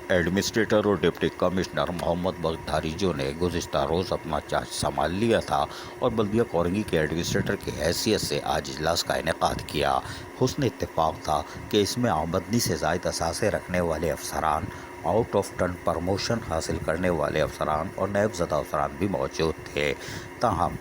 Administrator اور deputy commissioner محمد بختیاریجو نے گزشتہ روز اپنا چارج سنبھال لیا تھا اور بلدیہ کورنگی کے ایڈمنسٹریٹر کی حیثیت سے آج اجلاس کا انعقاد کیا۔ حسن اتفاق تھا کہ اس میں آمدنی سے زائد اثاثے رکھنے والے افسران، آؤٹ آف ٹرن پروموشن حاصل کرنے والے افسران اور نیب زدہ افسران بھی موجود تھے۔ تاہم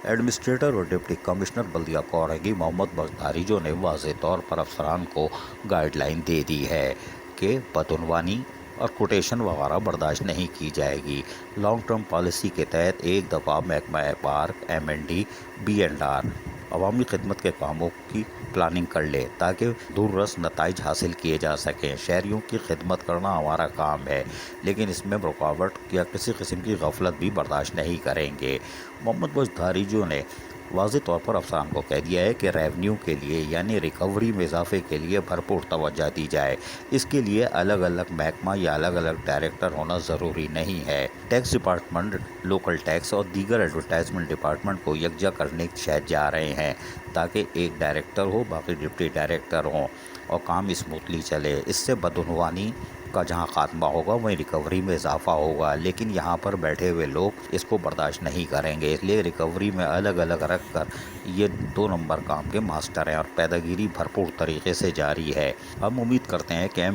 ایڈمنسٹریٹر اور ڈپٹی کمشنر بلدیہ کورنگی محمد بختیاریجو نے واضح طور پر افسران کو گائیڈ لائن دے دی ہے کہ بدعنوانی اور کوٹیشن وغیرہ برداشت نہیں کی جائے گی۔ لانگ ٹرم پالیسی کے تحت ایک دفعہ محکمہ پارک، M&D، B&R عوامی خدمت کے کاموں کی پلاننگ کر لے تاکہ دور رس نتائج حاصل کیے جا سکیں۔ شہریوں کی خدمت کرنا ہمارا کام ہے، لیکن اس میں رکاوٹ یا کسی قسم کی غفلت بھی برداشت نہیں کریں گے۔ محمد بختیاریجو نے واضح طور پر افسران کو کہہ دیا ہے کہ ریونیو کے لیے یعنی ریکوری میں اضافے کے لیے بھرپور توجہ دی جائے۔ اس کے لیے الگ الگ محکمہ یا الگ الگ ڈائریکٹر ہونا ضروری نہیں ہے۔ ٹیکس ڈپارٹمنٹ، لوکل ٹیکس اور دیگر ایڈورٹائزمنٹ ڈپارٹمنٹ کو یکجا کرنے شاید جا رہے ہیں تاکہ ایک ڈائریکٹر ہو، باقی ڈپٹی ڈائریکٹر ہوں اور کام اسموتھلی چلے۔ اس سے بدعنوانی کا جہاں خاتمہ ہوگا وہیں ریکوری میں اضافہ ہوگا، لیکن یہاں پر بیٹھے ہوئے لوگ اس کو برداشت نہیں کریں گے۔ اس لیے ریکوری میں الگ الگ رکھ کر یہ 2 نمبر کام کے ماسٹر ہیں اور پیداگیری بھرپور طریقے سے جاری ہے۔ ہم امید کرتے ہیں کہ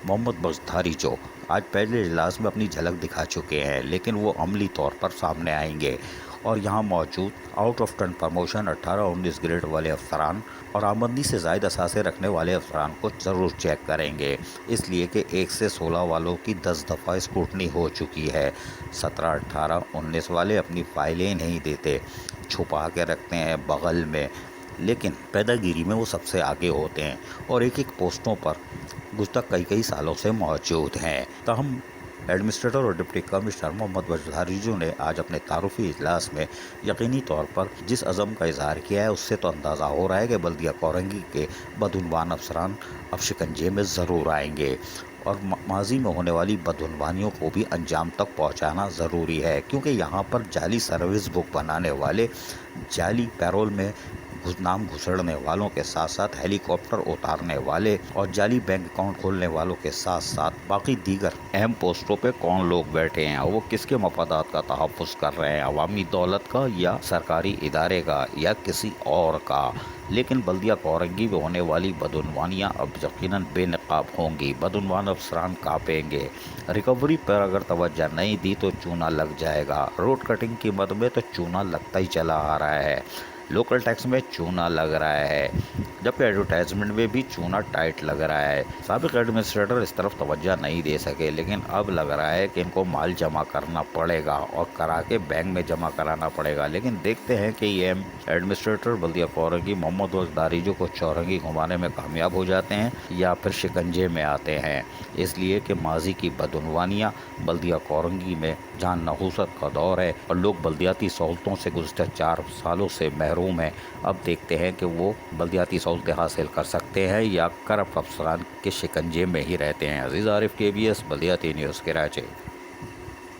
محمد بختیاریجو آج پہلے اجلاس میں اپنی جھلک دکھا چکے ہیں، لیکن وہ عملی طور پر سامنے آئیں گے اور یہاں موجود out of turn promotion 18-19 grade والے افسران اور آمدنی سے زائد اثاثے رکھنے والے افسران کو ضرور چیک کریں گے، اس لیے کہ 1 سے 16 والوں کی 10 دفعہ اسکروٹنی ہو چکی ہے۔ 17، 18، 19 والے اپنی فائلیں نہیں دیتے، چھپا کے رکھتے ہیں بغل میں، لیکن پیداگیری میں وہ سب سے آگے ہوتے ہیں اور ایک ایک پوسٹوں پر گزشتہ کئی سالوں سے موجود ہیں۔ تاہم ایڈمنسٹریٹر اور ڈپٹی کمشنر محمد بختیاریجو نے آج اپنے تعارفی اجلاس میں یقینی طور پر جس عزم کا اظہار کیا ہے، اس سے تو اندازہ ہو رہا ہے کہ بلدیہ کورنگی کے بدعنوان افسران اب شکنجے میں ضرور آئیں گے اور ماضی میں ہونے والی بدعنوانیوں کو بھی انجام تک پہنچانا ضروری ہے، کیونکہ یہاں پر جعلی سروس بک بنانے والے، جعلی پیرول میں نام گھسڑنے والوں کے ساتھ ساتھ ہیلی کاپٹر اتارنے والے اور جعلی بینک اکاؤنٹ کھولنے والوں کے ساتھ ساتھ باقی دیگر اہم پوسٹوں پہ کون لوگ بیٹھے ہیں اور وہ کس کے مفادات کا تحفظ کر رہے ہیں، عوامی دولت کا یا سرکاری ادارے کا یا کسی اور کا۔ لیکن بلدیہ کورنگی میں ہونے والی بدعنوانیاں اب یقیناً بے نقاب ہوں گی، بدعنوان افسران کانپیں گے۔ ریکوری پر اگر توجہ نہیں دی تو چونا لگ جائے گا۔ روڈ کٹنگ کی مد میں تو چونا لگتا ہی چلا آ رہا ہے، لوکل ٹیکس میں چونا لگ رہا ہے، جبکہ ایڈورٹائزمنٹ میں بھی چونا ٹائٹ لگ رہا ہے۔ سابق ایڈمنسٹریٹر اس طرف توجہ نہیں دے سکے، لیکن اب لگ رہا ہے کہ ان کو مال جمع کرنا پڑے گا اور کرا کے بینک میں جمع کرانا پڑے گا۔ لیکن دیکھتے ہیں کہ یہ ایڈمنسٹریٹر بلدیہ کورنگی محمد بختیاریجو کو چورنگی گھمانے میں کامیاب ہو جاتے ہیں یا پھر شکنجے میں آتے ہیں، اس لیے کہ ماضی کی بدعنوانیاں بلدیہ کورنگی میں جان نحوست کا دور ہے اور لوگ بلدیاتی سہولتوں سے گزشتہ 4 سالوں سے محروم ہیں۔ اب دیکھتے ہیں کہ وہ بلدیاتی سہولتیں حاصل کر سکتے ہیں یا کرپٹ افسران کے شکنجے میں ہی رہتے ہیں۔ عزیز عارف، KBS بلدیاتی نیوز کراچی۔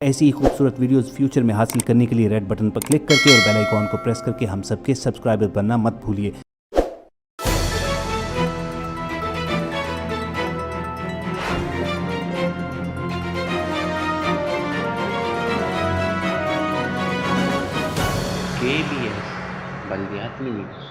ایسی ہی خوبصورت ویڈیوز فیوچر میں حاصل کرنے کے لیے ریڈ بٹن پر کلک کر کے اور بیل آئیکن کو پریس کر کے ہم سب کے سبسکرائبر بننا مت بھولیے۔ KBS بلدیاتی نیوز۔